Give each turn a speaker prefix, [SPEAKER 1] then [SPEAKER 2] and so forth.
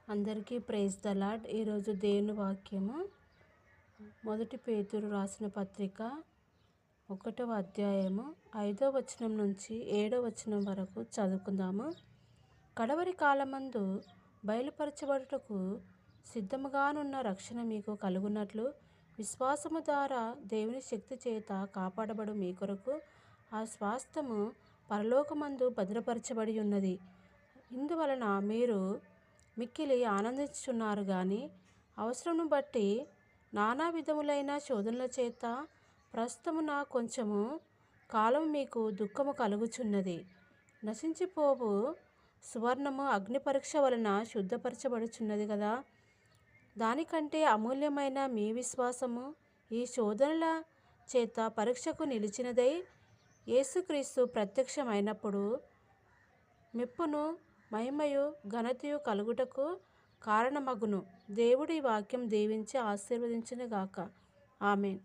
[SPEAKER 1] అందరికీ praise the lord. ఈరోజు దేవుని వాక్యము మొదటి పేతురు రాసిన పత్రిక 1వ అధ్యాయము 5వ వచనం నుంచి 7వ వచనం వరకు చదువుకుందాము. కడవరి కాలమందు బయలుపరచబడుటకు సిద్ధముగానున్న రక్షణ మీకు కలుగునట్లు విశ్వాసము ద్వారా దేవుని శక్తి చేత కాపాడబడు మీ కొరకు ఆ స్వాస్థ్యము పరలోకమందు భద్రపరచబడి ఉన్నది. ఇందువలన మీరు మిక్కిలి ఆనందించుచున్నారు గాని అవసరమును బట్టి నానా విధములైన శోధనల చేత ప్రస్తుతమున కొంచెము కాలం మీకు దుఃఖము కలుగుచున్నది. నశించిపోవు సువర్ణము అగ్ని పరీక్ష వలన శుద్ధపరచబడుచున్నది కదా. దానికంటే అమూల్యమైన మీ విశ్వాసము ఈ శోధనల చేత పరీక్షకు నిలిచినదై యేసుక్రీస్తు ప్రత్యక్షమైనప్పుడు మెప్పును మహిమయు ఘనతయు కలుగుటకు కారణమగును. దేవుడి వాక్యం దీవించి ఆశీర్వదించునుగాక. ఆమేన్.